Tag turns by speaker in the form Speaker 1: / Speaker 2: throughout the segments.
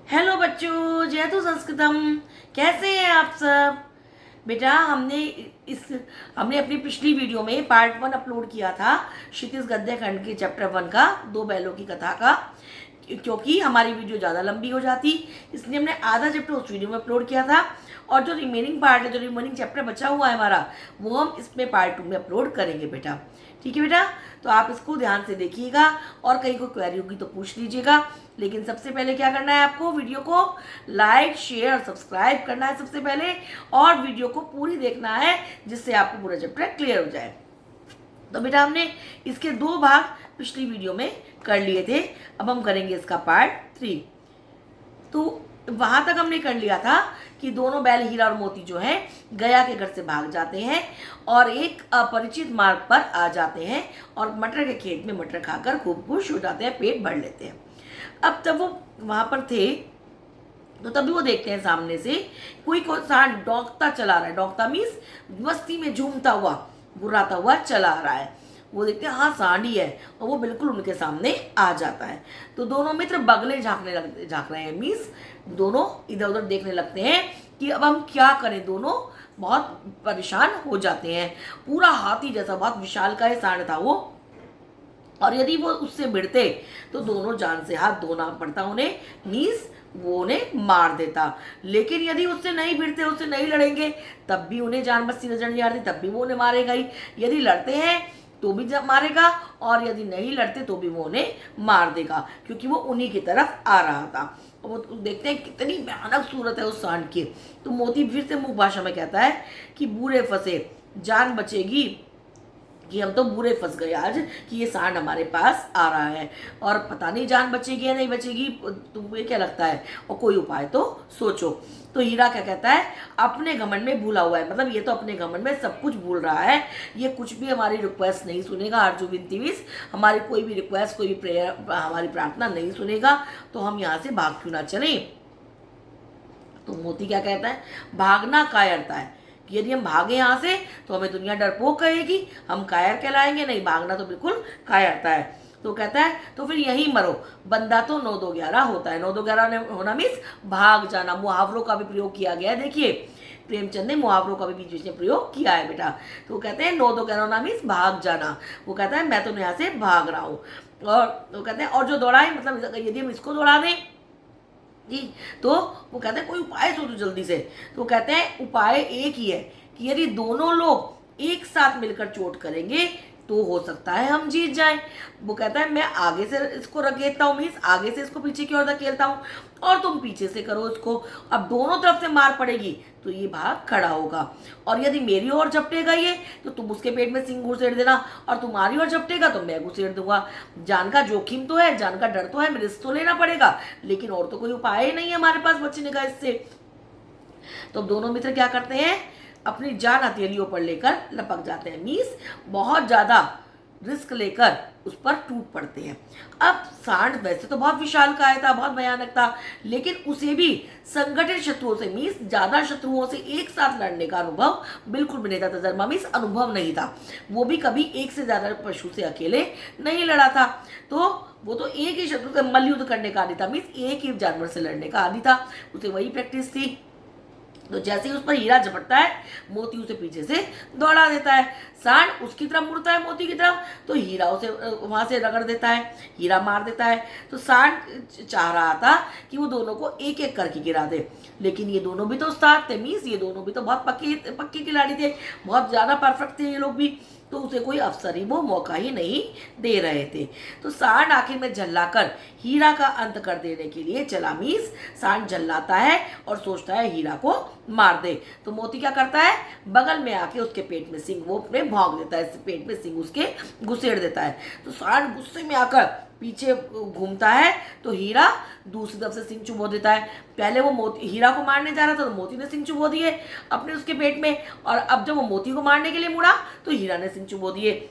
Speaker 1: Hello बच्चों, जयतु संस्कृतम। कैसे हैं आप सब? बेटा, हमने अपनी पिछली वीडियो में पार्ट 1 अपलोड किया था क्षितिज गद्य खंड के चैप्टर 1 का, दो बैलों की कथा का। क्योंकि हमारी वीडियो ज़्यादा लंबी हो जाती, इसलिए हमने आधा चैप्टर उस वीडियो में अपलोड किया था और जो रिमेनिंग पार्ट है, जो रिमेनिंग चैप्टर बचा हुआ है हमारा, वो हम इसमें पार्ट 2 में अपलोड करेंगे बेटा। ठीक है बेटा, तो आप इसको ध्यान से देखिएगा और कहीं कोई क्वेरी होगी तो पूछ लीजिएगा। लेकिन सबसे पहले क्या करना है, आपको वीडियो को लाइक शेयर और सब्सक्राइब करना है सबसे पहले, और वीडियो को पूरी देखना है जिससे आपको पूरा चैप्टर क्लियर हो जाए। तो बेटा, हमने इसके दो भाग पिछली वीडियो में कर लिए थे, अब हम करेंगे इसका पार्ट 3। तो वहां तक हमने कर लिया था कि दोनों बैल हीरा और मोती जो है गया के घर से भाग जाते हैं और एक अपरिचित मार्ग पर आ जाते हैं और मटर के खेत में मटर खाकर खूब खुश हो जाते हैं, पेट भर लेते हैं। अब तब वो वहां पर थे तो तभी वो देखते हैं सामने से कोई सांड डोंकता चला रहा है। डोंकता मीन्स मस्ती में झूमता हुआ, गुर्राता हुआ चला आ रहा है। वो देखते हैं हाँ सांड ही है, और वो बिल्कुल उनके सामने आ जाता है। तो दोनों मित्र बगले झांक रहे हैं, मीन्स दोनों इधर उधर देखने लगते हैं कि अब हम क्या करें। दोनों बहुत परेशान हो जाते हैं। पूरा हाथी जैसा बहुत विशालकाय सांड था वो, और यदि वो उससे भिड़ते तो दोनों जान से हाथ धोना पड़ता उन्हें, मीन्स वो उन्हें मार देता। लेकिन यदि उससे नहीं भिड़ते, उससे नहीं लड़ेंगे, तब भी उन्हें जान बस्ती नजर नहीं आती, तब भी वो उन्हें मारेगा ही। यदि लड़ते हैं तो भी मारेगा, और यदि नहीं लड़ते तो भी वो उन्हें मार देगा, क्योंकि वो उन्हीं की तरफ आ रहा था। वो देखते हैं कितनी भयानक सूरत है उस सांड की। तो मोती फिर से मुख भाषा में कहता है कि बुरे फंसे, जान बचेगी कि हम तो बुरे फंस गए आज, कि ये सांड हमारे पास आ रहा है और पता नहीं जान बचेगी या नहीं बचेगी। तुम्हें क्या लगता है? और कोई उपाय तो सोचो। तो हीरा क्या कहता है, अपने घमंड में भूला हुआ है, मतलब ये तो अपने घमंड में सब कुछ भूल रहा है, ये कुछ भी हमारी रिक्वेस्ट नहीं सुनेगा। अर्जुन विनती मीन्स हमारी कोई भी रिक्वेस्ट, कोई भी प्रेयर, हमारी प्रार्थना नहीं सुनेगा, तो हम यहाँ से भाग क्यों ना चले। तो मोती क्या कहता है, भागना कायरता है, कि यदि हम भागे यहाँ से तो हमें दुनिया डरपोक कहेगी, हम कायर कहलाएंगे, नहीं भागना तो बिल्कुल कायरता है। तो कहता है तो फिर यहीं मरो, बंदा तो 9 2 11 होता है। 9 2 11 होना मीन्स भाग जाना। मुहावरों का भी प्रयोग किया गया है, देखिए प्रेमचंद ने मुहावरों का भी बीच बीच में प्रयोग किया है बेटा। तो कहते हैं 9 2 11 होना मीन्स भाग जाना। वो कहता है मैं तो यहाँ से भाग रहा हूँ। और वो कहते हैं और जो दौड़ाए, मतलब यदि हम इसको दौड़ा दें जी, तो वो कहते हैं कोई उपाय सोचो जल्दी से। तो वो कहते हैं उपाय एक ही है कि यदि दोनों लोग एक साथ मिलकर चोट करेंगे तो हो सकता है हम जीत जाएं। वो कहता है मैं आगे से इसको रखेता हूँ, मीन्स आगे से इसको पीछे की ओर धकेलता हूँ, और तुम पीछे से करो इसको। अब दोनों तरफ से मार पड़ेगी तो ये भाग खड़ा होगा, और यदि मेरी ओर झपटेगा ये तो तुम उसके पेट में सिंग घुसेड़ देना, और तुम्हारी ओर झपटेगा तो मैं घुसेड़ दूंगा। जान का जोखिम तो है, जान का डर तो है, रिस्क तो लेना पड़ेगा, लेकिन और तो कोई उपाय ही नहीं है हमारे पास बचने का इससे। तो दोनों मित्र क्या करते हैं, अपनी जान हथेलियों पर लेकर लपक जाते हैं, मीन्स बहुत ज्यादा रिस्क लेकर उस पर टूट पड़ते हैं। अब सांड वैसे तो बहुत विशालकाय था, बहुत भयानक था, लेकिन उसे भी संगठित शत्रुओं से, मीन्स ज्यादा शत्रुओं से एक साथ लड़ने का अनुभव बिल्कुल भी नहीं था। तजर्बा मीन्स अनुभव नहीं था। वो भी कभी एक से ज्यादा पशु से अकेले नहीं लड़ा था। तो वो तो एक ही शत्रु से मल्लयुद्ध करने का आदि था, मीन्स एक ही जानवर से लड़ने का आदि था, उसे वही प्रैक्टिस थी। तो जैसे ही उस पर हीरा झपटता है, मोती उसे पीछे से दौड़ा देता है। सांड उसकी तरफ मुड़ता है, मोती की तरफ, तो हीरा उसे वहां से रगड़ देता है, हीरा मार देता है। तो सांड चाह रहा था कि वो दोनों को एक एक करके गिरा दे, लेकिन ये दोनों भी तो उस्ताद थे, मीन्स ये दोनों भी तो बहुत पक्के खिलाड़ी थे, बहुत ज्यादा परफेक्ट थे ये लोग भी। तो उसे कोई अवसर ही, वो मौका ही नहीं दे रहे थे। तो सांड आखिर में झल्लाकर हीरा का अंत कर देने के लिए चला, मीन्स सांड झल्लाता है और सोचता है हीरा को मार दे। तो मोती क्या करता है, बगल में आके उसके पेट में सिंग वो अपने भोंक देता है, पेट में सिंग उसके घुसेड़ देता है। तो सांड गुस्से में आकर पीछे घूमता है, तो हीरा दूसरी तरफ से सिंग चुबो देता है। पहले वो मोती हीरा को मारने जा रहा था तो मोती ने सिंग चुबो दिए अपने उसके पेट में, और अब जब वो मोती को मारने के लिए मुड़ा तो हीरा ने सिंग चुबो दिए।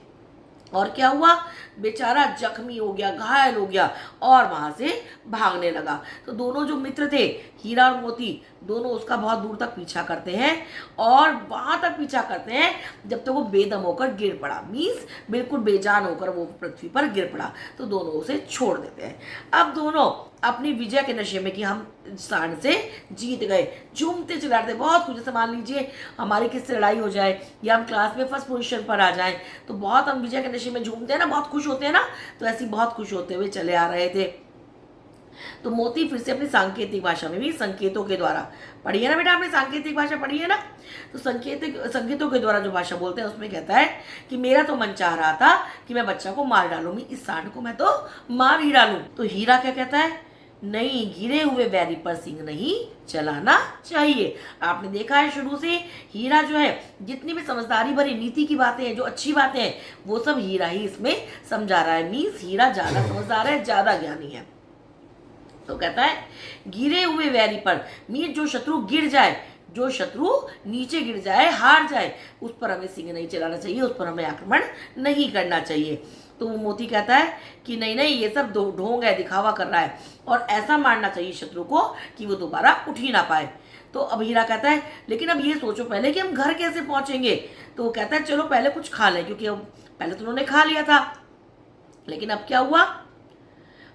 Speaker 1: और क्या हुआ, बेचारा जख्मी हो गया, घायल हो गया और वहां से भागने लगा। तो दोनों जो मित्र थे, हीरा और मोती, दोनों उसका बहुत दूर तक पीछा करते हैं, और वहां तक पीछा करते हैं जब तक वो बेदम होकर गिर पड़ा, मीन्स बिल्कुल बेजान होकर वो पृथ्वी पर गिर पड़ा। तो दोनों उसे छोड़ देते हैं। अब दोनों अपनी विजय के नशे में कि हम सांड से जीत गए, झूमते चिल्लाते बहुत कुछ। जैसे मान लीजिए हमारी किससे लड़ाई हो जाए या हम क्लास में फर्स्ट पोजीशन पर आ जाएं तो बहुत हम विजय के नशे में झूमते हैं ना, बहुत खुश होते हैं ना, तो ऐसे बहुत खुश होते हुए चले आ रहे थे। तो मोती फिर से अपनी सांकेतिक भाषा में भी संकेतों के द्वारा, पढ़ी है ना बेटा आपने, सांकेतिक भाषा पढ़ी है ना, तो संकेतों के द्वारा जो भाषा बोलते हैं उसमें कहता है कि मेरा तो मन चाह रहा था कि मैं बच्चा को मार डालूं, इस सांड को मैं तो मार ही डालूं। तो हीरा क्या कहता है, नहीं, गिरे हुए बैरी पर सींग नहीं चलाना चाहिए। आपने देखा है शुरू से हीरा जो है जितनी भी समझदारी भरी नीति की बातें हैं, जो अच्छी बातें हैं, वो सब हीरा ही इसमें समझा रहा है। मीन्स हीरा ज्यादा समझदार है, ज्यादा ज्ञानी है। तो कहता है गिरे हुए वैरी पर, मीन्स जो शत्रु गिर जाए, जो शत्रु नीचे गिर जाए, हार जाए, उस पर हमें सिंह नहीं चलाना चाहिए, उस पर हमें आक्रमण नहीं करना चाहिए। तो वो मोती कहता है कि नहीं नहीं, ये सब ढोंग है, दिखावा कर रहा है, और ऐसा मारना चाहिए शत्रु को कि वो दोबारा उठ ही ना पाए। तो अब हीरा कहता है लेकिन अब ये सोचो पहले कि हम घर कैसे पहुंचेंगे। तो वो कहता है चलो पहले कुछ खा लें, क्योंकि अब पहले तो उन्होंने खा लिया था, लेकिन अब क्या हुआ,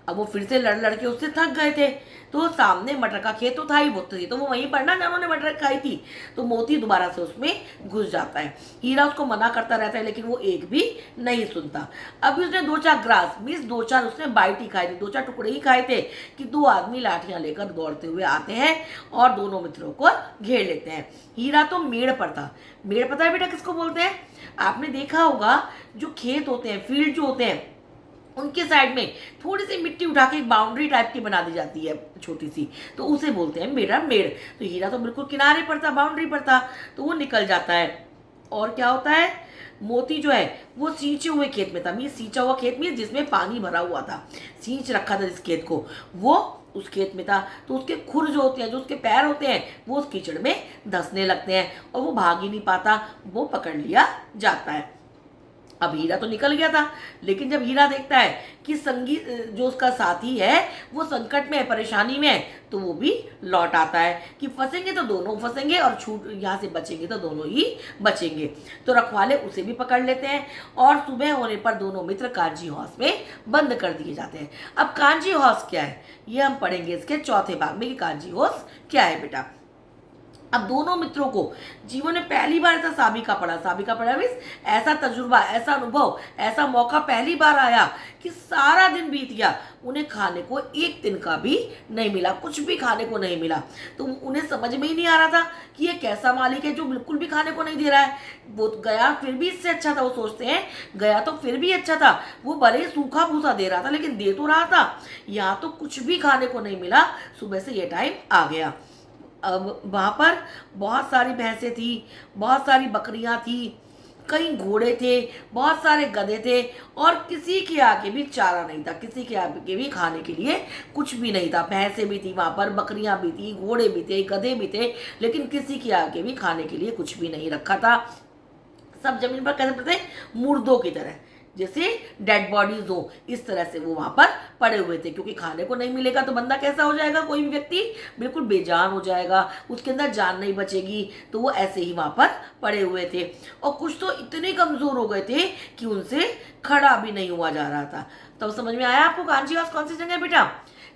Speaker 1: अब वो फिर से लड़ के उससे थक गए थे। तो सामने मटर का खेत तो था ही, तो वो वहीं पर ना उन्होंने मटर खाई थी। तो मोती दोबारा से उसमें घुस जाता है। हीरा उसको मना करता रहता है लेकिन वो एक भी नहीं सुनता। अभी उसने 2-4 ग्रास मीन्स 2-4 उसने बाइट ही खाए थे, 2-4 टुकड़े ही खाए थे कि 2 आदमी लाठियां लेकर दौड़ते हुए आते हैं और दोनों मित्रों को घेर लेते हैं। हीरा तो मेड़ पर था। मेड़ पता है बेटा किसको बोलते हैं, आपने देखा होगा जो खेत होते हैं, फील्ड जो होते हैं, उनके साइड में थोड़ी सी मिट्टी उठा के एक बाउंड्री टाइप की बना दी जाती है छोटी सी, तो उसे बोलते हैं मेरा मेड़। तो हीरा तो बिल्कुल किनारे पर था, बाउंड्री पर था, तो वो निकल जाता है। और क्या होता है, मोती जो है वो सींचे हुए खेत में था। मीन सींचा हुआ खेत में जिसमें पानी भरा हुआ था, सींच रखा था जिस खेत को, वो उस खेत में था। तो उसके खुर जो होते हैं, जो उसके पैर होते हैं, वो उस कीचड़ में धंसने लगते हैं और वो भाग ही नहीं पाता, वो पकड़ लिया जाता है। अब हीरा तो निकल गया था, लेकिन जब हीरा देखता है कि संगी जो उसका साथी है वो संकट में है, परेशानी में है, तो वो भी लौट आता है कि फंसेंगे तो दोनों फंसेंगे और छूट यहाँ से बचेंगे तो दोनों ही बचेंगे। तो रखवाले उसे भी पकड़ लेते हैं और सुबह होने पर दोनों मित्र कांजी हाउस में बंद कर दिए जाते हैं। अब कांजी हाउस क्या है ये हम पढ़ेंगे इसके चौथे भाग में कि कांजी हाउस क्या है बेटा। अब दोनों मित्रों को जीवन में पहली बार ऐसा साबिका पड़ा मीन्स ऐसा तजुर्बा, ऐसा अनुभव, ऐसा मौका पहली बार आया कि सारा दिन बीत गया, उन्हें खाने को एक दिन का भी नहीं मिला, कुछ भी खाने को नहीं मिला। तो उन्हें समझ में ही नहीं आ रहा था कि ये कैसा मालिक है जो बिल्कुल भी खाने को नहीं दे रहा है। वो गया फिर भी इससे अच्छा था, वो सोचते हैं गया तो फिर भी अच्छा था, वो भले ही सूखा भूसा दे रहा था लेकिन दे तो रहा था, यहाँ तो कुछ भी खाने को नहीं मिला। सुबह से ये टाइम आ गया। अब वहाँ पर बहुत सारी भैंसें थी, बहुत सारी बकरियाँ थी, कई घोड़े थे, बहुत सारे गधे थे और किसी के आगे भी चारा नहीं था, किसी के आगे भी खाने के लिए कुछ भी नहीं था। भैंसें भी थी वहाँ पर, बकरियाँ भी थी, घोड़े भी थे, गधे भी थे, लेकिन किसी के आगे भी खाने के लिए कुछ भी नहीं रखा था। सब जमीन पर कैसे पड़ते, मुर्दों की तरह, जैसे डेड बॉडीज हो, इस तरह से वो वहां पर पड़े हुए थे। क्योंकि खाने को नहीं मिलेगा तो बंदा कैसा हो जाएगा, कोई भी व्यक्ति बिल्कुल बेजान हो जाएगा, उसके अंदर जान नहीं बचेगी। तो वो ऐसे ही वहां पर पड़े हुए थे और कुछ तो इतने कमजोर हो गए थे कि उनसे खड़ा भी नहीं हुआ जा रहा था। तो समझ में आया आपको कांजी हाउस कौन सी जगह है बेटा।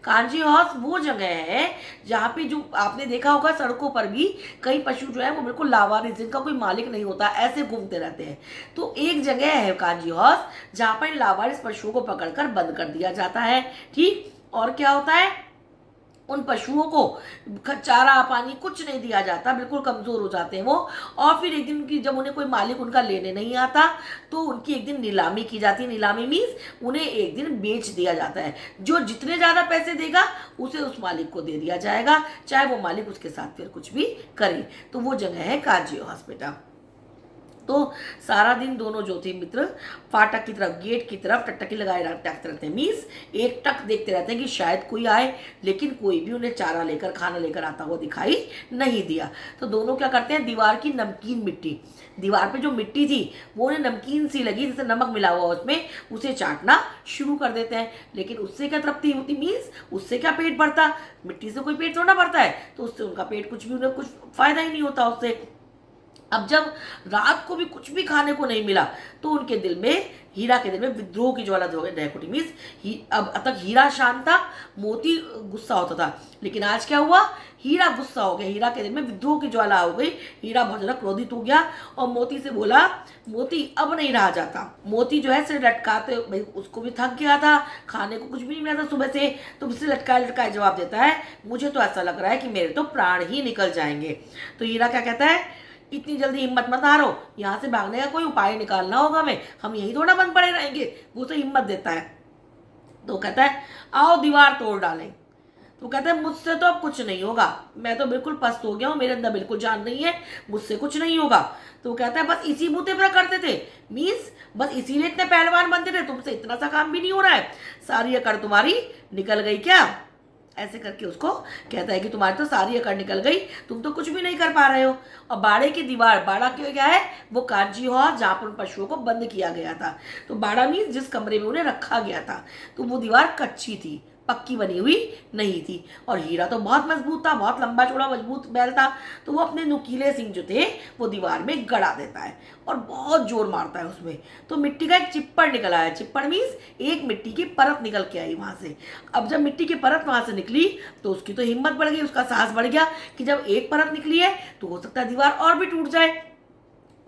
Speaker 1: कांजी हाउस वो जगह है जहाँ पे जो आपने देखा होगा सड़कों पर भी कई पशु जो है वो बिल्कुल लावारिस, जिनका कोई मालिक नहीं होता, ऐसे घूमते रहते हैं। तो एक जगह है कांजी हाउस जहाँ पर लावारिस पशुओं को पकड़कर बंद कर दिया जाता है। ठीक, और क्या होता है, उन पशुओं को चारा पानी कुछ नहीं दिया जाता, बिल्कुल कमज़ोर हो जाते हैं वो। और फिर एक दिन की जब उन्हें कोई मालिक उनका लेने नहीं आता तो उनकी एक दिन नीलामी की जाती है। नीलामी मीन्स उन्हें एक दिन बेच दिया जाता है, जो जितने ज़्यादा पैसे देगा उसे उस मालिक को दे दिया जाएगा, चाहे वो मालिक उसके साथ फिर कुछ भी करे। तो वो जगह है कांजी हाउस बेटा। तो सारा दिन दोनों जो थे मित्र फाटक की तरफ, गेट की तरफ टकटकी लगाए टकते रहते हैं। मीन्स एक टक देखते रहते हैं कि शायद कोई आए, लेकिन कोई भी उन्हें चारा लेकर, खाना लेकर आता हुआ दिखाई नहीं दिया। तो दोनों क्या करते हैं, दीवार की नमकीन मिट्टी, दीवार पे जो मिट्टी थी वो उन्हें नमकीन सी लगी, जैसे नमक मिला हुआ उसमें, उसे चाटना शुरू कर देते हैं। लेकिन उससे क्या तृप्ति होती, मीन्स उससे क्या पेट भरता, मिट्टी से कोई पेट थोड़ा भरता है, तो उससे उनका पेट कुछ भी, उन्हें कुछ फायदा ही नहीं होता उससे। अब जब रात को भी कुछ भी खाने को नहीं मिला तो उनके दिल में, हीरा के दिल में विद्रोह की ज्वाला दहक उठी। मीन्स अब तक हीरा शांत था, मोती गुस्सा होता था, लेकिन आज क्या हुआ, हीरा गुस्सा हो गया, हीरा के दिल में विद्रोह की ज्वाला हो गई। हीरा बहुत ज्यादा क्रोधित हो गया और मोती से बोला, मोती अब नहीं रहा जाता। मोती जो है सिर लटकाते, भाई उसको भी थक गया था, खाने को कुछ भी नहीं मिला था सुबह से, तो सिर लटकाए लटकाए जवाब देता है, मुझे तो ऐसा लग रहा है कि मेरे तो प्राण ही निकल जाएंगे। तो हीरा क्या कहता है, इतनी जल्दी हिम्मत मत हारो, यहाँ से भागने का कोई उपाय निकालना होगा, हम यही थोड़ा बंद पड़े रहेंगे। वो उसे हिम्मत देता है, तो कहता है आओ दीवार तोड़ डालें। तो कहता है मुझसे तो अब कुछ नहीं होगा, मैं तो बिल्कुल पस्त हो गया हूँ, मेरे अंदर बिल्कुल जान नहीं है, मुझसे कुछ नहीं होगा। तो कहता है बस इसी बूते पर करते थे, मीन्स बस इसीलिए इतने पहलवान बनते थे, तुमसे इतना सा काम भी नहीं हो रहा है, सारी अकड़ तुम्हारी निकल गई क्या। ऐसे करके उसको कहता है कि तुम्हारी तो सारी अकड़ निकल गई, तुम तो कुछ भी नहीं कर पा रहे हो। और बाड़े की दीवार, बाड़ा क्या है, वो कांची हॉल जहाँ पर उन पशुओं को बंद किया गया था। तो बाड़ा मीन्स जिस कमरे में उन्हें रखा गया था, तो वो दीवार कच्ची थी, पक्की बनी हुई नहीं थी। और हीरा तो बहुत मजबूत था, बहुत लंबा चौड़ा मजबूत बैल था, तो वो अपने नुकीले सिंग जो थे वो दीवार में गड़ा देता है और बहुत जोर मारता है उसमें। तो मिट्टी का एक चिप्पड़ निकल आया, चिप्पड़ मीन्स एक मिट्टी की परत निकल के आई वहां से। अब जब मिट्टी की परत वहां से निकली तो उसकी तो हिम्मत बढ़ गई, उसका साहस बढ़ गया कि जब एक परत निकली है तो हो सकता है दीवार और भी टूट जाए।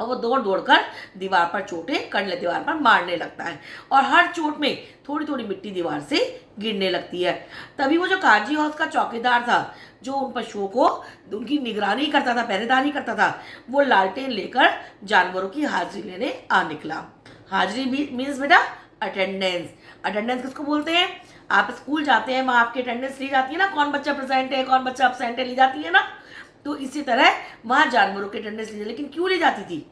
Speaker 1: और वो दौड़ दौड़ कर दीवार पर चोटें कंडले दीवार पर मारने लगता है, और हर चोट में थोड़ी थोड़ी मिट्टी दीवार से गिरने लगती है। तभी वो जो काजी हाउस का चौकीदार था, जो उन पशुओं को उनकी निगरानी करता था, पहरेदारी करता था, वो लालटेन लेकर जानवरों की हाजिरी लेने आ निकला। हाजिरी भी मीन्स बेटा अटेंडेंस। अटेंडेंस किसको बोलते हैं, आप स्कूल जाते हैं, वहाँ आपकी अटेंडेंस ली जाती है ना, कौन बच्चा प्रेजेंट है कौन बच्चा अब्सेंट है, ली जाती है ना। तो इसी तरह वहां जानवरों की अटेंडेंस ली, लेकिन क्यों ली जाती थी,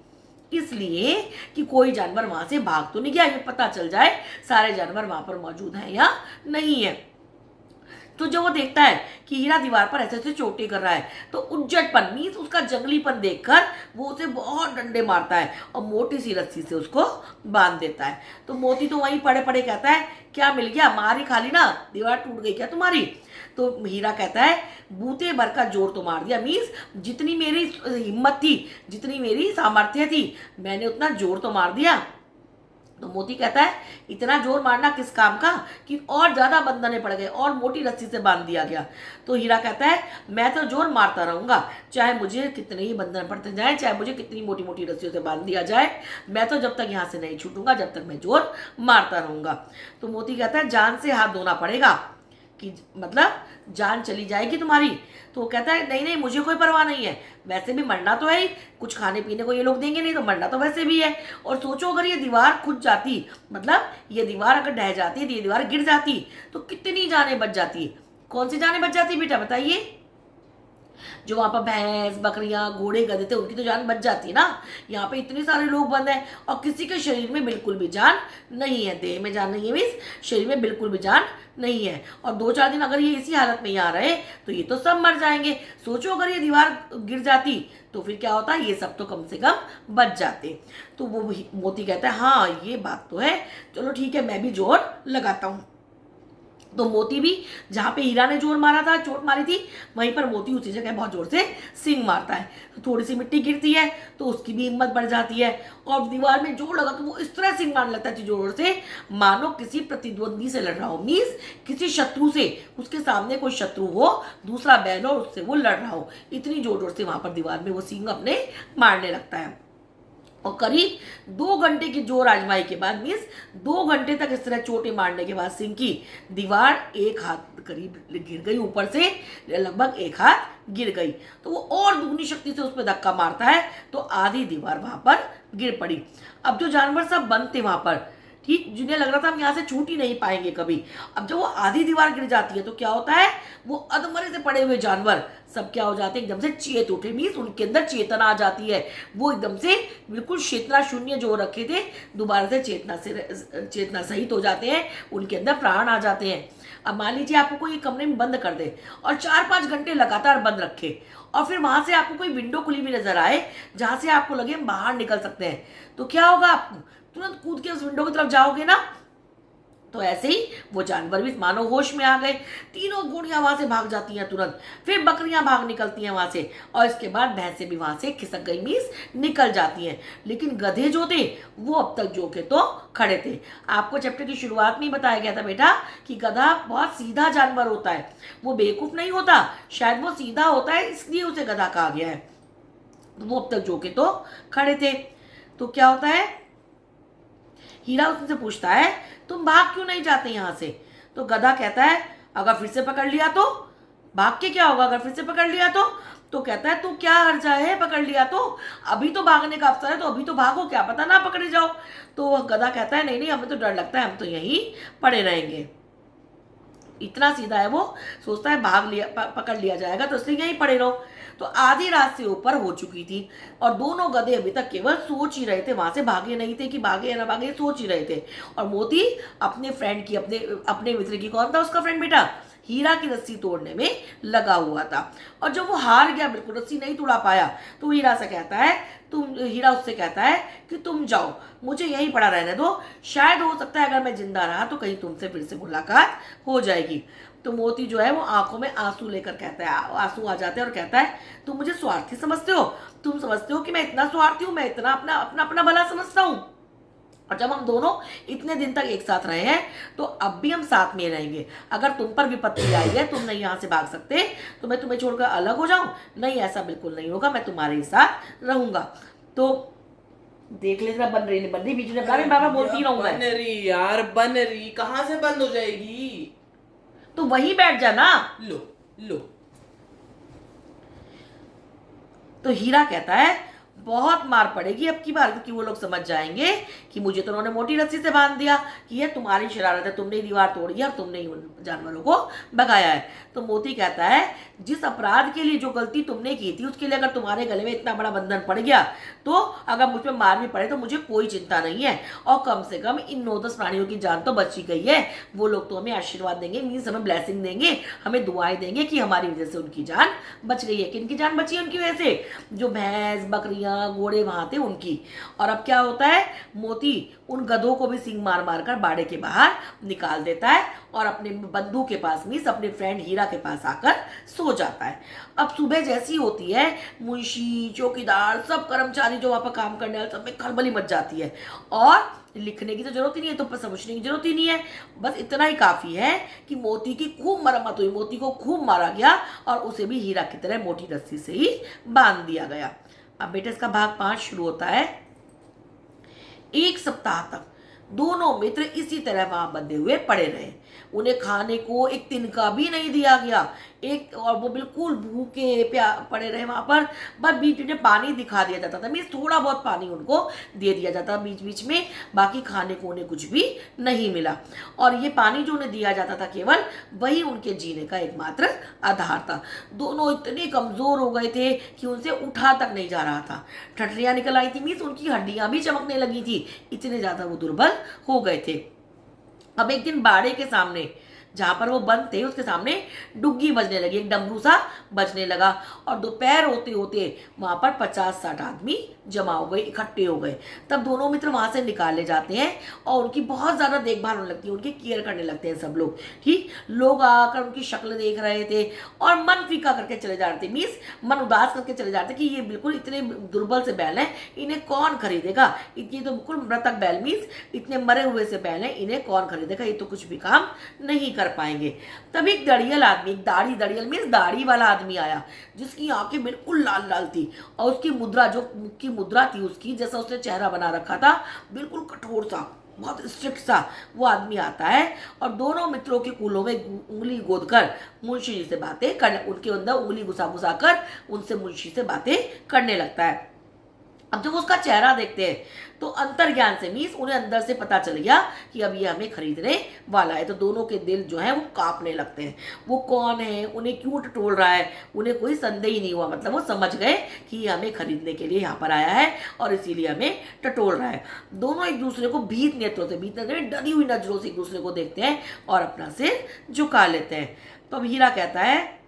Speaker 1: इसलिए कि कोई जानवर वहां से भाग तो नहीं गया, ये पता चल जाए सारे जानवर वहां पर मौजूद हैं या नहीं है। तो जब वो देखता है कि हीरा दीवार पर ऐसे ऐसे चोटें कर रहा है, तो उज्जटपन मीन्स उसका जंगलीपन देखकर वो उसे बहुत डंडे मारता है और मोटी सी रस्सी से उसको बांध देता है। तो मोती तो वहीं पड़े पड़े कहता है क्या मिल गया, मार ही खाली ना, दीवार टूट गई क्या तुम्हारी। तो हीरा कहता है बूते भर का जोर तो मार दिया, मीन्स जितनी मेरी हिम्मत थी, जितनी मेरी सामर्थ्य थी, मैंने उतना जोर तो मार दिया। तो मोती कहता है इतना जोर मारना किस काम का कि और ज्यादा बंधने पड़ गए और मोटी रस्सी से बांध दिया गया। तो हीरा कहता है मैं तो जोर मारता रहूंगा, चाहे मुझे कितने ही बंधन पड़ते जाए, चाहे मुझे कितनी मोटी मोटी रस्सियों से बांध दिया जाए, मैं तो जब तक यहाँ से नहीं छूटूंगा, जब तक मैं जोर मारता रहूंगा। तो मोती कहता है जान से हाथ धोना पड़ेगा, कि मतलब जान चली जाएगी तुम्हारी। तो वो कहता है नहीं नहीं मुझे कोई परवाह नहीं है, वैसे भी मरना तो है ही, कुछ खाने पीने को ये लोग देंगे नहीं, तो मरना तो वैसे भी है। और सोचो अगर ये दीवार खुद जाती, मतलब ये दीवार अगर ढह जाती, ये दीवार गिर जाती, तो कितनी जानें बच जाती। कौन सी जानें बच जाती बेटा बताइए, जो वहां पर भैंस बकरियां घोड़े गधे थे उनकी तो जान बच जाती ना। यहाँ पे इतने सारे लोग बंद हैं और किसी के शरीर में बिल्कुल भी जान नहीं है, देह में जान नहीं है, मीन्स शरीर में बिल्कुल भी जान नहीं है। और 2-4 दिन अगर ये इसी हालत में यहाँ रहे तो ये तो सब मर जाएंगे। सोचो अगर ये दीवार गिर जाती तो फिर क्या होता, ये सब तो कम से कम बच जाते। तो वो मोती कहता है हाँ ये बात तो है, चलो ठीक है मैं भी जोर लगाता हूँ। तो मोती भी जहाँ पे हीरा ने जोर मारा था, चोट मारी थी, वहीं पर मोती उसी जगह बहुत जोर से सिंग मारता है। तो थोड़ी सी मिट्टी गिरती है तो उसकी भी हिम्मत बढ़ जाती है और दीवार में जोर लगा तो वो इस तरह सिंग मारने लगता है जोर से, मानो किसी प्रतिद्वंदी से लड़ रहा हो, मीन्स किसी शत्रु से, उसके सामने कोई शत्रु हो, दूसरा बैल हो, उससे वो लड़ रहा हो, इतनी जोर जोर से वहां पर दीवार में वो सिंग अपने मारने लगता है। और करीब 2 घंटे की जोर आजमाई के बाद, मीन्स 2 घंटे तक इस तरह चोटें मारने के बाद सिंह की दीवार एक हाथ करीब गिर गई, ऊपर से लगभग 1 हाथ गिर गई। तो वो और दुगनी शक्ति से उस पर धक्का मारता है तो आधी दीवार वहां पर गिर पड़ी। अब जो जानवर सब बंद थे वहां पर, ठीक, जिन्हें लग रहा था हम यहाँ से छूट ही नहीं पाएंगे कभी, अब जब वो आधी दीवार गिर जाती है तो क्या होता है, वो अधमरे से पड़े हुए जानवर सब क्या हो जाते हैं, एकदम से चेत उठे, मीन्स उनके अंदर चेतना आ जाती है, वो एकदम से बिल्कुल चेतना शून्य जो रखे थे दोबारा से चेतना सहित हो जाते हैं, उनके अंदर प्राण आ जाते हैं। अब मान लीजिए आपको कोई कमरे में बंद कर दे और 4-5 घंटे लगातार बंद रखे और फिर वहां से आपको कोई विंडो खुली हुई नजर आए जहां से आपको लगे हम बाहर निकल सकते हैं, तो क्या होगा, आपको तुरंत कूद के उस विंडो की तरफ जाओगे ना। तो ऐसे ही वो जानवर भी मानो होश में आ गए। तीनों घोड़ियां वहां से भाग जाती हैं तुरंत, फिर बकरियां भाग निकलती हैं वहां से, और इसके बाद भैंसें भी वहां से खिसक गई, मीन्स निकल जाती हैं। लेकिन गधे जो थे वो अब तक जो के तो खड़े थे। आपको चैप्टर की शुरुआत में ही बताया गया था बेटा कि गधा बहुत सीधा जानवर होता है, वो बेवकूफ नहीं होता, शायद वो सीधा होता है इसलिए उसे गधा कहा गया है। तो वो अब तक जो के तो खड़े थे। तो क्या होता है, हीरा उससे पूछता है तुम भाग क्यों नहीं जाते यहां से? तो गधा कहता है अगर फिर से पकड़ लिया तो? भाग के क्या होगा अगर फिर से पकड़ लिया तो कहता है तो क्या हर्जा है पकड़ लिया तो, अभी तो भागने का अवसर है, तो अभी तो भागो, क्या पता ना पकड़े जाओ। तो गधा कहता है नहीं नहीं, हमें तो डर लगता है, हम तो यहीं पड़े रहेंगे। इतना सीधा है वो, सोचता है भाग लिया पकड़ लिया जाएगा तो इसलिए यहीं पड़े रहो। तो आधी रात से ऊपर हो चुकी थी और दोनों गधे अभी तक केवल सोच ही रहे थे, वहां से भागे नहीं थे कि भागे या ना भागे, सोच ही रहे थे। और मोती अपने फ्रेंड की, अपने मित्र की, कौन था उसका फ्रेंड बेटा? हीरा की रस्सी तोड़ने में लगा हुआ था। और जब वो हार गया, बिल्कुल रस्सी नहीं तोड़ा पाया, तो हीरा से कहता है हीरा उससे कहता है कि तुम जाओ, मुझे यहीं पड़ा रहने दो, शायद हो सकता है अगर मैं जिंदा रहा तो कहीं तुमसे फिर से मुलाकात हो जाएगी। तो मोती जो है वो आंखों में आंसू लेकर कहता है, आंसू आ जाते हैं, और कहता है तुम मुझे स्वार्थी समझते हो, तुम समझते हो कि मैं इतना स्वार्थी हूं, मैं इतना अपना अपना अपना भला समझता हूं। और जब हम दोनों इतने दिन तक एक साथ रहे हैं तो अब भी हम साथ में रहेंगे। अगर तुम पर विपत्ति आई है, तुम नहीं यहाँ से भाग सकते, तो मैं तुम्हें छोड़कर अलग हो जाऊं? नहीं, ऐसा बिल्कुल नहीं होगा, मैं तुम्हारे ही साथ रहूंगा। तो देख लेना, बन रही बीच में बाबा बोलती रहूं मैं।
Speaker 2: बन रही यार, बन रही, कहाँ से बंद हो जाएगी?
Speaker 1: तो वहीं बैठ जाना।
Speaker 2: लो लो।
Speaker 1: तो हीरा कहता है बहुत मार पड़ेगी अब की बार, क्योंकि वो लोग समझ जाएंगे कि मुझे तो उन्होंने मोटी रस्सी से बांध दिया, कि ये तुम्हारी शरारत है, तुमने दीवार तोड़ी है और तुमने ही उन जानवरों को भगाया है। तो मोती कहता है जिस अपराध के लिए, जो गलती तुमने की थी, उसके लिए अगर तुम्हारे गले में इतना बड़ा बंधन पड़ गया तो अगर मुझ पर मार भी पड़े तो मुझे कोई चिंता नहीं है, और कम से कम इन 9-10 प्राणियों की जान तो बची गई है। वो लोग तो हमें आशीर्वाद देंगे, मीन्स हमें ब्लेसिंग देंगे, हमें दुआएं देंगे कि हमारी वजह से उनकी जान बच गई है। किनकी जान बची है उनकी वजह से? जो भैंस बकरियां घोड़े वहां थे उनकी। और अब क्या होता है, मोती उन गधों को भी सींग मार मार कर बाड़े के बाहर निकाल देता है और अपने बंधु के पास, मीन्स अपने फ्रेंड हीरा के पास आकर सो जाता है। अब सुबह जैसी होती है, मुंशी, चौकीदार, सब कर्मचारी जो वहां पर काम करने वाले, सब में खलबली मच जाती है। और लिखने की तो जरूरत ही नहीं है, तो समझने की जरूरत ही नहीं है, बस इतना ही काफी है कि मोती की खूब मरम्मत हुई, मोती को खूब मारा गया और उसे भी हीरा की तरह मोटी रस्सी से ही बांध दिया गया। अब बेटे इसका भाग 5 शुरू होता है। एक सप्ताह तक दोनों मित्र इसी तरह वहां बंधे हुए पड़े रहे। उन्हें खाने को एक तिनका भी नहीं दिया गया, और वो बिल्कुल भूखे पड़े रहे वहां पर। बस बीच में पानी दिखा दिया जाता था, मीन्स थोड़ा बहुत पानी उनको दे दिया जाता बीच बीच में, बाकी खाने को उन्हें कुछ भी नहीं मिला। और ये पानी जो उन्हें दिया जाता था केवल वही उनके जीने का एकमात्र आधार था। दोनों इतने कमजोर हो गए थे कि उनसे उठा तक नहीं जा रहा था। ठठरियां निकल आई थी, मीन्स उनकी हड्डियां भी चमकने लगी थी, इतने ज्यादा वो दुर्बल हो गए थे। अब एक दिन बाड़े के सामने, जहां पर वो बंद थे, उसके सामने डुग्गी बजने लगी, एक डमरू सा बजने लगा। और दोपहर होते होते वहां पर 50-60 आदमी जमा हो गए, इकट्ठे हो गए। तब दोनों मित्र वहां से निकाले जाते हैं और उनकी बहुत ज्यादा देखभाल होने लगती है, उनकी केयर करने लगते हैं सब लोग। ठीक, लोग आकर उनकी शक्ल देख रहे थे और मन फीका करके चले जा रहे थे, मीन्स मन उदास करके चले जाते कि ये बिल्कुल इतने दुर्बल से बैल हैं, इन्हें कौन खरीदेगा, इतनी तो बिल्कुल मृतक बैल, मीन्स इतने मरे हुए से बैल हैं, इन्हें कौन खरीदेगा, ये तो कुछ भी काम नहीं कर पाएंगे। तभी एक दड़ियल आदमी, एक दड़ियल मीन्स दाढ़ी वाला आदमी आया, जिसकी आंखें बिल्कुल लाल लाल थी और उसकी मुद्रा, जो मुख की मुद्रा थी उसकी, जैसा उसने चेहरा बना रखा था, बिल्कुल कठोर सा, बहुत स्ट्रिक्ट सा वो आदमी आता है और दोनों मित्रों के कूलों में उंगली गोद कर मुंशी जी से बातें कर, उनके अंदर उंगली घुसा घुसा कर उनसे मुंशी से बातें करने लगता है। अब जब उसका चेहरा देखते हैं तो अंतर्ज्ञान से, मीन्स उन्हें अंदर से पता चल गया कि अब ये हमें खरीदने वाला है। तो दोनों के दिल जो है वो कांपने लगते हैं। वो कौन है, उन्हें क्यों टटोल रहा है, उन्हें कोई संदेह ही नहीं हुआ, मतलब वो समझ गए कि ये हमें खरीदने के लिए यहाँ पर आया है और इसीलिए हमें टटोल रहा है। दोनों एक दूसरे को भीत नेत्रों से, डरी हुई नजरों से एक दूसरे को देखते हैं और अपना सिर झुका लेते हैं। तो अब हीरा कहता है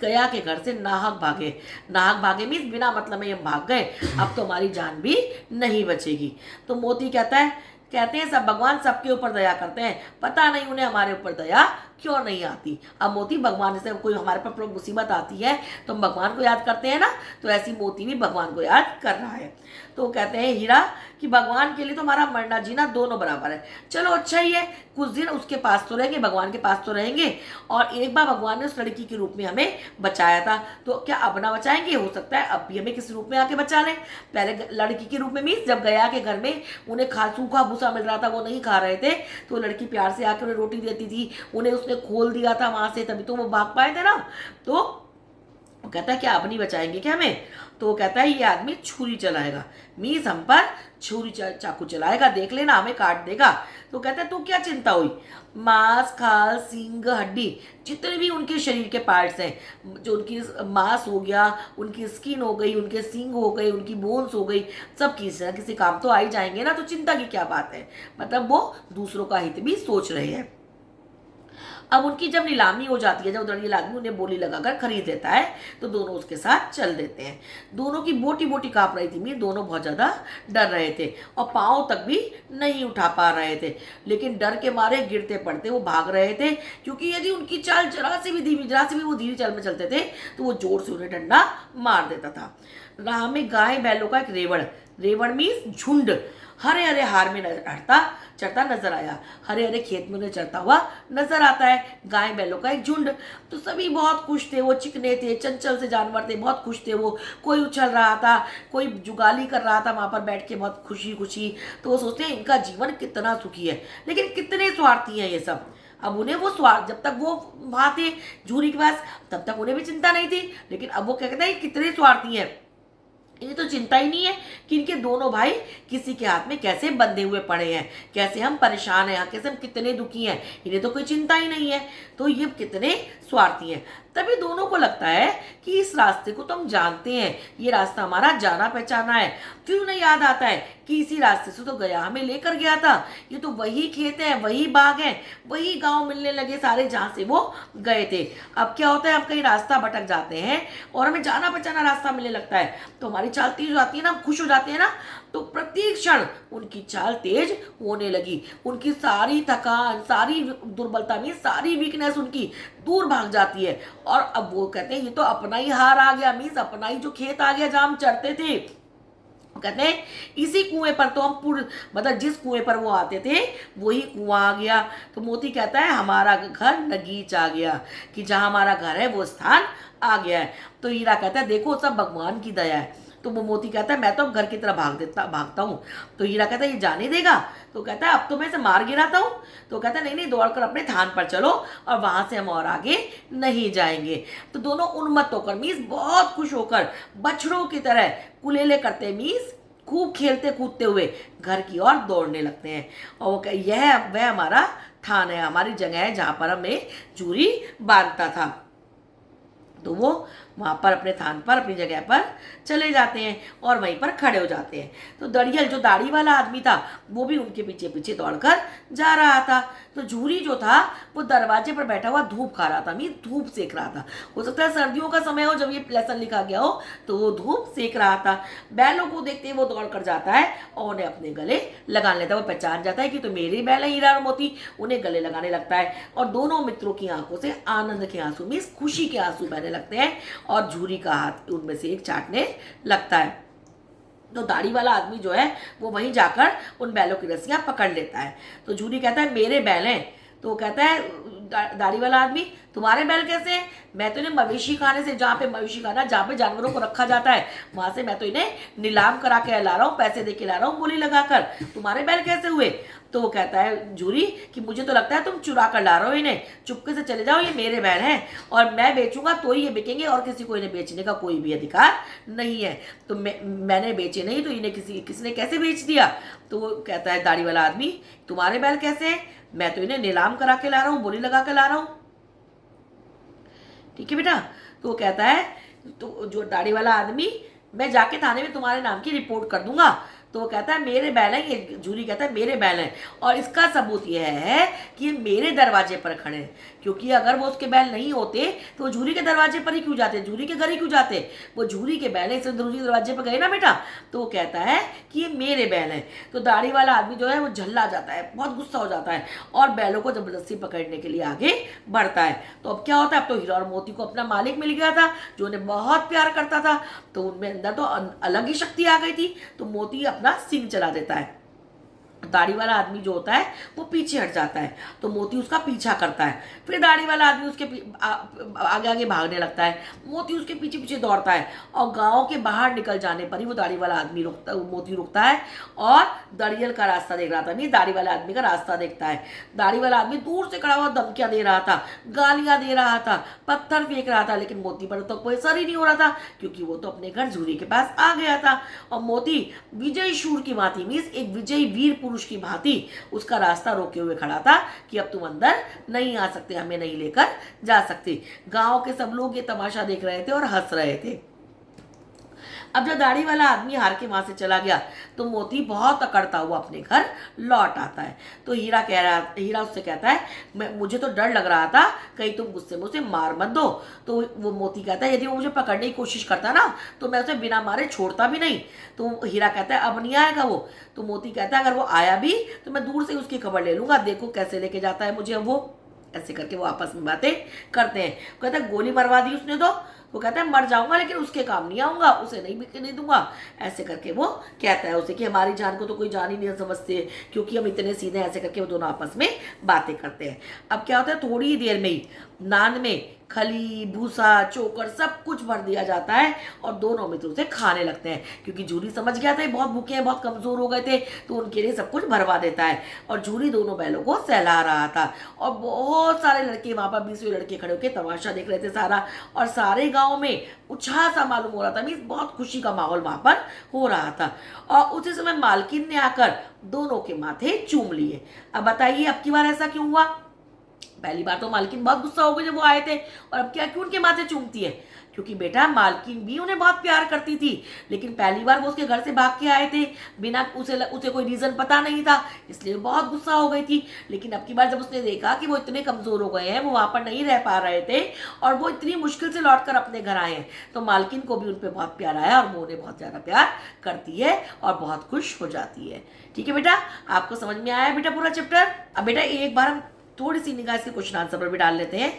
Speaker 1: गया के घर से नाहक भागे मीन्स बिना मतलब में हम भाग गए, अब तो हमारी जान भी नहीं बचेगी। तो मोती कहता है कहते हैं सब भगवान सबके ऊपर दया करते हैं, पता नहीं उन्हें हमारे ऊपर दया क्यों नहीं आती। अब मोती भगवान जैसे कोई हमारे पर मुसीबत आती है तो हम भगवान को याद करते हैं ना, तो ऐसी मोती भी भगवान को याद कर रहा है। तो कहते हैं हीरा कि भगवान के लिए तो हमारा मरना जीना दोनों बराबर है। चलो अच्छा ही है, कुछ दिन उसके पास तो रहेंगे, भगवान के पास तो रहेंगे। और एक बार भगवान ने उस लड़की के रूप में हमें बचाया था, तो क्या अब ना बचाएंगे? हो सकता है अब भी हमें किस रूप में आके बचा लें। पहले लड़की के रूप में मीन्स जब गया के घर में उन्हें सूखा भूसा मिल रहा था, वो नहीं खा रहे थे, तो लड़की प्यार से आके उन्हें रोटी देती थी, उन्हें उसने खोल दिया था वहां से, तभी तो वो भाग पाए थे ना। तो वो कहता है क्या अब नहीं बचाएंगे क्या हमें? तो वो कहता है ये आदमी छुरी चलाएगा, मीस हम पर छुरी चाकू चलाएगा, देख लेना हमें काट देगा। तो कहता है तो क्या चिंता हुई, मांस खाल सींग हड्डी जितने भी उनके शरीर के पार्ट्स हैं, जो उनकी मांस हो गया, उनकी स्किन हो गई, उनके सींग हो गए, उनकी बोन्स हो गई, सब किसी ना किसी काम तो आ ही जाएंगे ना, तो चिंता की क्या बात है। मतलब वो दूसरों का हित भी सोच रहे हैं। अब उनकी जब नीलामी हो जाती है, जब दरियल आदमी उन्हें बोली लगाकर खरीद लेता है, तो दोनों उसके साथ चल देते हैं। दोनों की बोटी बोटी कांप रही थी, मीर दोनों बहुत ज़्यादा डर रहे थे और पाँव तक भी नहीं उठा पा रहे थे, लेकिन डर के मारे गिरते पड़ते वो भाग रहे थे, क्योंकि यदि उनकी चाल जरा से भी वो धीरे चाल में चलते थे तो वो जोर से उन्हें डंडा मार देता था। राह में गाय बैलों का एक रेवड़ मीन्स झुंड हरे हरे हार में चढ़ता नजर आया। हरे हरे खेत में उन्हें चढ़ता हुआ नजर आता है गाय बैलों का एक झुंड। तो सभी बहुत खुश थे, वो चिकने थे, चंचल से जानवर थे, बहुत खुश थे वो। कोई उछल रहा था, कोई जुगाली कर रहा था वहां पर बैठ के बहुत खुशी खुशी। तो वो सोचते हैं इनका जीवन कितना सुखी है, लेकिन कितने स्वार्थी हैं ये सब। अब उन्हें वो स्वार्थ, जब तक वो वहां थे झूरी के पास तब तक उन्हें भी चिंता नहीं थी, लेकिन अब वो क्या कहते हैं कितने स्वार्थी हैं, इन्हें तो चिंता ही नहीं है कि इनके दोनों भाई किसी के हाथ में कैसे बंधे हुए पड़े हैं, कैसे हम परेशान हैं, कैसे हम कितने दुखी हैं, इन्हें तो कोई चिंता ही नहीं है। तो ये कितने स्वार्थी हैं। तभी दोनों को लगता है कि इस रास्ते को तो हम जानते हैं, ये रास्ता हमारा जाना पहचाना है, क्यों उन्हें याद आता है कि इसी रास्ते से तो गया हमें लेकर गया था, ये तो वही खेत है, वही बाग है, वही गांव मिलने लगे सारे जहां से वो गए थे। अब क्या होता है, हम कहीं रास्ता भटक जाते हैं और हमें जाना पहचाना रास्ता मिलने लगता है, तो हमारी चाल तेज हो जाती है ना, हम खुश हो जाते हैं ना। तो प्रत्येक क्षण उनकी चाल तेज होने लगी, उनकी सारी थकान, सारी दुर्बलता में सारी वीकनेस उनकी दूर भाग जाती है। और अब वो कहते हैं ये तो अपना ही हार आ गया, मीन्स अपना ही जो खेत आ गया जहां हम चढ़ते थे। कहते हैं इसी कुएं पर तो हम मतलब जिस कुएं पर वो आते थे वही कुआं आ गया। तो मोती कहता है हमारा घर नगीच आ गया, कि जहां हमारा घर है वो स्थान आ गया है। तो हीरा कहता है देखो सब भगवान की दया है। तो वो मोती कहता है मैं तो घर की तरफ भागता हूँ। तो हीरा कहता है ये जाने देगा? तो कहता है अब तो मैं इसे मार गिराता हूँ। तो कहता है नहीं दौड़कर अपने थान पर चलो और वहां से हम और आगे नहीं जाएंगे। तो दोनों उन्मत्त होकर मीस बहुत खुश होकर बछड़ों की तरह कुलेले करते मीस खूब खेलते कूदते हुए घर की ओर दौड़ने लगते हैं। और वो यह वह हमारा थान है, हमारी जगह है जहां पर हमें जूरी बांधता था। तो वो वहाँ पर अपने थान पर अपनी जगह पर चले जाते हैं और वहीं पर खड़े हो जाते हैं। तो दड़ियल जो दाढ़ी वाला आदमी था वो भी उनके पीछे पीछे दौड़कर जा रहा था। तो झूरी जो था वो दरवाजे पर बैठा हुआ धूप खा रहा था, मीन धूप सेक रहा था। हो सकता है सर्दियों का समय हो जब ये लेसन लिखा गया हो, तो वो धूप सेक रहा था। बैलों को देखते ही वो दौड़ कर जाता है और उन्हें अपने गले लगा लेता है। वो पहचान जाता है कि तो मेरी बैल है हीरा और मोती, उन्हें गले लगाने लगता है और दोनों मित्रों की आंखों से आनंद के आंसू मीन खुशी के आंसू बहने लगते हैं और झूरी का हाथ उनमें से एक चाटने लगता है। तो दाढ़ी वाला आदमी जो है वो वहीं जाकर उन बैलों की रस्सियां पकड़ लेता है। तो झूरी कहता है मेरे बैल हैं। तो वो कहता है दाढ़ी वाला आदमी तुम्हारे बैल कैसे हैं? मैं तो इन्हें मवेशी खाने से, जहाँ पे मवेशी खाना जहाँ पे जानवरों को रखा जाता है वहां से मैं तो इन्हें नीलाम करा के ला रहा हूँ, पैसे दे के ला रहा हूँ बोली लगाकर। तुम्हारे बैल कैसे हुए? तो वो कहता है झूरी कि मुझे तो लगता है तुम चुरा कर ला रहे हो इन्हें, चुपके से चले जाओ, ये मेरे बैल हैं और मैं बेचूंगा तो ही ये बिकेंगे और किसी को इन्हें बेचने का कोई भी अधिकार नहीं है। तो मैंने बेचे नहीं तो इन्हें किसने कैसे बेच दिया? तो वो कहता है दाढ़ी वाला आदमी तुम्हारे बैल कैसे हैं? मैं तो इन्हें नीलाम करा के ला रहा हूँ, बोली लगा के ला रहा हूँ। ठीक है बेटा। तो वो कहता है तो जो दाढ़ी वाला आदमी मैं जाके थाने में तुम्हारे नाम की रिपोर्ट कर दूंगा। तो वो कहता है मेरे बैल हैं, ये झूरी कहता है मेरे बैल हैं और इसका सबूत यह है कि ये मेरे दरवाजे पर खड़े हैं। क्योंकि अगर वो उसके बैल नहीं होते तो वो झूरी के दरवाजे पर ही क्यों जाते, झूरी के घर ही क्यों जाते। वो झूरी के बैल है, इसलिए झूरी के दरवाजे पर गए ना बेटा, तो वो कहता है कि ये मेरे बैल हैं। तो दाढ़ी वाला आदमी जो है वो झल्ला जाता है, बहुत गुस्सा हो जाता है और बैलों को जबरदस्ती पकड़ने के लिए आगे बढ़ता है। तो अब क्या होता है, अब तो हीरा और मोती को अपना मालिक मिल गया था जो उन्हें बहुत प्यार करता था, तो उनमें अंदर तो अलग ही शक्ति आ गई थी। तो मोती अपना सींग चला देता है, दाढ़ी वाला आदमी जो होता है वो पीछे हट जाता है, तो मोती उसका पीछा करता है। फिर दाढ़ी वाला आदमी उसके आगे आगे भागने लगता है, मोती उसके पीछे पीछे दौड़ता है और गांव के बाहर निकल जाने पर ही वो दाढ़ी वाला आदमी रुकता, मोती रुकता है और दरियल का रास्ता देख रहा था, नहीं दाढ़ी वाला आदमी का रास्ता देखता है। दाढ़ी वाला आदमी दूर से खड़ा हुआ धमकियां दे रहा था, गालियां दे रहा था, पत्थर फेंक रहा था, लेकिन मोती पर तो कोई असर ही नहीं हो रहा था क्योंकि वो तो अपने घर झूरी के पास आ गया था। और मोती विजय शूर की भांति, मीन्स एक विजयी वीर पुरुष की भांति उसका रास्ता रोके हुए खड़ा था कि अब तुम अंदर नहीं आ सकते, हमें नहीं लेकर जा सकते। गांव के सब लोग ये तमाशा देख रहे थे और हंस रहे थे। अब जब दाढ़ी वाला आदमी हार के वहां से चला गया तो मोती बहुत अकड़ता हुआ अपने घर लौट आता है। तो हीरा उससे कहता है मुझे तो डर लग रहा था कहीं तुम गुस्से में उसे मार मत दो। तो वो मोती कहता है यदि वो मुझे पकड़ने की कोशिश करता ना तो मैं उसे बिना मारे छोड़ता भी नहीं। तो हीरा कहता है अब नहीं आएगा वो। तो मोती कहता है अगर वो आया भी तो मैं दूर से उसकी खबर ले लूंगा, देखो कैसे लेके जाता है मुझे वो। ऐसे करके वो आपस में बातें करते हैं। कहता है गोली मरवा दी उसने तो वो कहता है मर जाऊंगा लेकिन उसके काम नहीं आऊंगा, उसे नहीं बिकने दूंगा। ऐसे करके वो कहता है उसे कि हमारी जान को तो कोई जान ही नहीं समझते क्योंकि हम इतने सीधे। ऐसे करके वो दोनों आपस में बातें करते हैं। अब क्या होता है, थोड़ी ही देर में ही नान में खली भूसा चोकर सब कुछ भर दिया जाता है और दोनों मित्र उसे खाने लगते हैं क्योंकि झूरी समझ गया था बहुत भूखे हैं, बहुत कमजोर हो गए थे, तो उनके लिए सब कुछ भरवा देता है। और झूरी दोनों बैलों को सहला रहा था और बहुत सारे लड़के वहां पर 20 लड़के खड़े होकर तमाशा देख रहे थे सारा। और सारे गांव में उत्साह सा मालूम हो रहा था, मीन्स बहुत खुशी का माहौल वहां पर हो रहा था। और उसी समय मालकिन ने आकर दोनों के माथे चूम लिए। अब बताइए अब की बार ऐसा क्यों हुआ। पहली बार तो मालकिन बहुत गुस्सा हो गई जब वो आए थे, और अब क्या क्यों उनके माथे चूमती है, क्योंकि बेटा मालकिन भी उन्हें बहुत प्यार करती थी, लेकिन पहली बार वो उसके घर से भाग के आए थे बिना उसे कोई रीजन पता नहीं था, इसलिए बहुत गुस्सा हो गई थी। लेकिन अब की बार जब उसने देखा कि वो इतने कमजोर हो गए हैं, वो वहां पर नहीं रह पा रहे थे और वो इतनी मुश्किल से लौटकर अपने घर आए हैं, तो मालकिन को भी उन पर बहुत प्यार आया और वो उन्हें बहुत ज्यादा प्यार करती है और बहुत खुश हो जाती है। ठीक है बेटा, आपको समझ में आया बेटा पूरा चैप्टर। अब बेटा एक बार हम थोड़ी सी निगाह इसके क्वेश्चन आंसर पर भी डाल लेते हैं।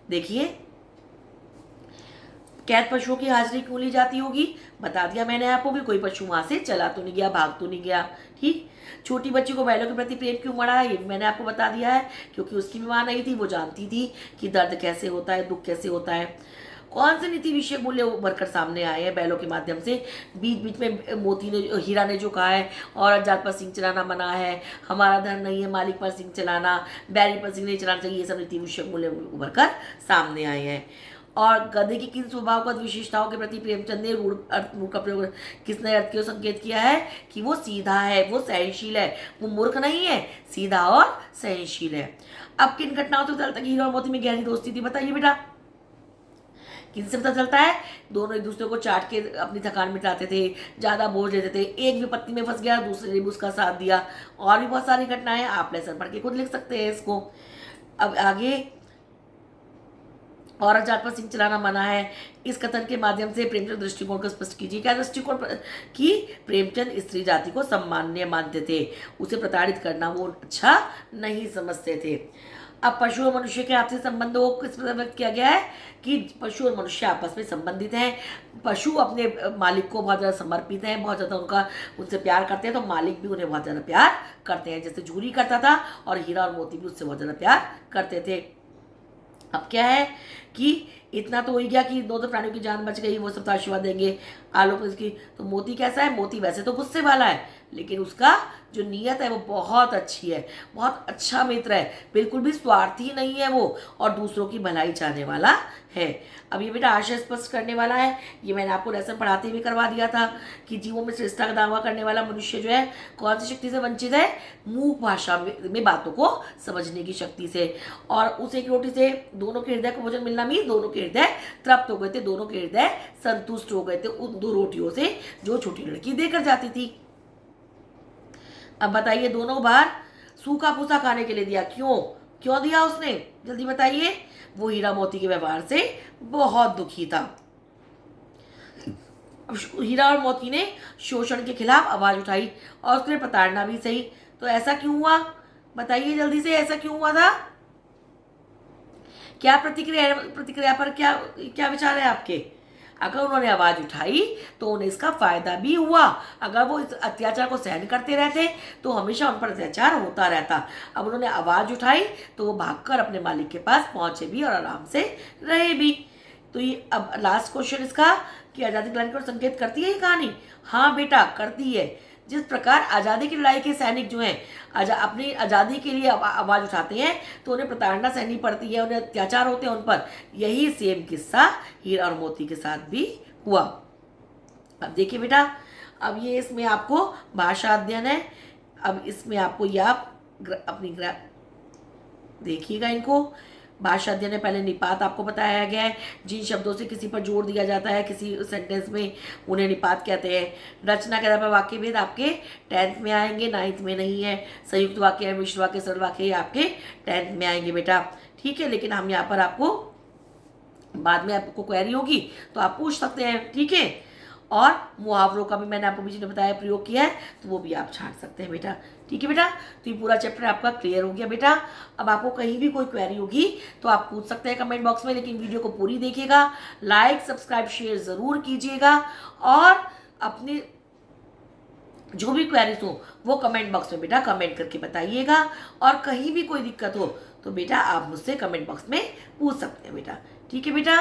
Speaker 1: देखिए, कैद पशुओं की हाजिरी क्यों ली जाती होगी, बता दिया मैंने आपको कि कोई पशु वहां से चला तो नहीं गया, भाग तो नहीं गया। ठीक, छोटी बच्ची को बैलों के प्रति प्रेम क्यों बढ़ा है, ये भी मैंने आपको बता दिया है, क्योंकि उसकी भी मां नहीं थी, वो जानती थी कि दर्द कैसे होता है, दुख कैसे होता है। कौन से नीति विषय मूल्य उभर कर सामने आए हैं बैलों के माध्यम से। बीच बीच में मोती ने हीरा ने जो कहा है औरत जात पर सिंह चलाना मना है, हमारा धर्म नहीं है मालिक पर सिंह चलाना, बैल पर सिंह नहीं चलाना चाहिए, ये सब नीति विषय मूल्य उभर कर सामने आए हैं। और गधे की किन स्वभावगत विशेषताओं के प्रति प्रेमचंद ने रूढ़ का प्रयोग किसने अर्थ को संकेत किया है कि वो सीधा है, वो सहनशील है, वो मूर्ख नहीं है, सीधा और सहनशील है। अब किन घटनाओं से पता चलता है कि हीरा और मोती में गहरी दोस्ती थी, बताइए बेटा। किनसे पता चलता है, दोनों एक दूसरे को चाट के अपनी थकान मिटाते थे, ज्यादा बोझ लेते थे, एक विपत्ति में फंस गया दूसरे ने भी उसका साथ दिया, और भी बहुत सारी घटनाएं आप लेसन पढ़ के खुद लिख सकते हैं इसको। अब आगे, औरत जात पर सिंह चलाना मना है, इस कथन के माध्यम से प्रेमचंद दृष्टिकोण को स्पष्ट कीजिए। क्या दृष्टिकोण कि प्रेमचंद स्त्री जाति को सम्मान्य मानते थे, उसे प्रताड़ित करना वो अच्छा नहीं समझते थे। अब पशु और मनुष्य के आपसी संबंधों को किस प्रकार व्यक्त किया गया है कि पशु और मनुष्य आपस में संबंधित हैं, पशु अपने मालिक को बहुत ज़्यादा समर्पित हैं, बहुत ज़्यादा उनसे प्यार करते हैं, तो मालिक भी उन्हें बहुत ज़्यादा प्यार करते हैं, जैसे झूरी करता था और हीरा और मोती भी उससे बहुत ज़्यादा प्यार करते थे। अब क्या है कि इतना तो हो ही गया कि दो प्राणियों की जान बच गई, वो सब तो आशीर्वाद देंगे आलोक इसकी। तो मोती कैसा है, मोती वैसे तो गुस्से वाला है, लेकिन उसका जो नीयत है वो बहुत अच्छी है, बहुत अच्छा मित्र है, बिल्कुल भी स्वार्थी नहीं है वो, और दूसरों की भलाई चाहने वाला है। अब ये बेटा आशय स्पष्ट करने वाला है, ये मैंने आपको लेसन पढ़ाते हुए करवा दिया था कि जीवों में श्रेष्ठता का दावा करने वाला मनुष्य जो है कौन सी शक्ति से वंचित है, मूक भाषा में बातों को समझने की शक्ति से। और उस एक रोटी से दोनों के हृदय को भोजन मिलना मीन दोनों के हृदय तृप्त हो गए थे, दोनों के हृदय संतुष्ट हो गए थे उन 2 रोटियों से जो छोटी लड़की देकर जाती थी। अब बताइए, दोनों बार सूखा फूसा खाने के लिए दिया, क्यों, क्यों दिया उसने, जल्दी बताइए। वो हीरा मोती के व्यवहार से बहुत दुखी था। अब हीरा और मोती ने शोषण के खिलाफ आवाज उठाई और उसने प्रताड़ना भी सही। तो ऐसा क्यों हुआ, बताइए जल्दी से, ऐसा क्यों हुआ था? क्या प्रतिक्रिया प्रतिक्रिया पर क्या क्या विचार है आपके? अगर उन्होंने आवाज उठाई तो उन्हें इसका फायदा भी हुआ। अगर वो इस अत्याचार को सहन करते रहते तो हमेशा उन पर अत्याचार होता रहता। अब उन्होंने आवाज उठाई तो वो भागकर अपने मालिक के पास पहुंचे भी और आराम से रहे भी। तो ये अब लास्ट क्वेश्चन इसका कि आज़ादी की लड़ाई को संकेत करती है ये कहानी? हाँ बेटा, करती है। जिस प्रकार आज़ादी की लड़ाई के सैनिक जो हैं अपनी आज़ादी के लिए आवाज़ उठाते हैं तो उन्हें प्रताड़ना सहनी पड़ती है, उन्हें अत्याचार होते हैं उन पर। यही सेम किस्सा हीरा और मोती के साथ भी हुआ। अब देखिए बेटा, अब ये इसमें आपको भाषा अध्ययन है। अब इसमें आपको ये आप अपनी देखिएगा इनको। भाषा अध्ययन में पहले निपात आपको बताया गया है। जिन शब्दों से किसी पर जोर दिया जाता है किसी सेंटेंस में उन्हें निपात कहते हैं। रचना के आधार पर वाक्य भेद आपके 10th में आएंगे, 9th में नहीं है। संयुक्त वाक्य, मिश्र वाक्य, सरल वाक्य ये आपके 10th में आएंगे बेटा, ठीक है। लेकिन हम यहाँ पर आपको बाद में आपको क्वेरी होगी तो आप पूछ सकते हैं, ठीक है। और मुहावरों का भी मैंने आपको बीच में बताया प्रयोग किया है, तो वो भी आप छांट सकते हैं बेटा, ठीक है बेटा। तो ये पूरा चैप्टर आपका क्लियर हो गया बेटा। अब आपको कहीं भी कोई क्वेरी होगी तो आप पूछ सकते हैं कमेंट बॉक्स में, लेकिन वीडियो को पूरी देखिएगा, लाइक सब्सक्राइब शेयर ज़रूर कीजिएगा और अपनी जो भी क्वेरीज हो वो कमेंट बॉक्स में बेटा कमेंट करके बताइएगा। और कहीं भी कोई दिक्कत हो तो बेटा आप मुझसे कमेंट बॉक्स में पूछ सकते हैं बेटा, ठीक है बेटा।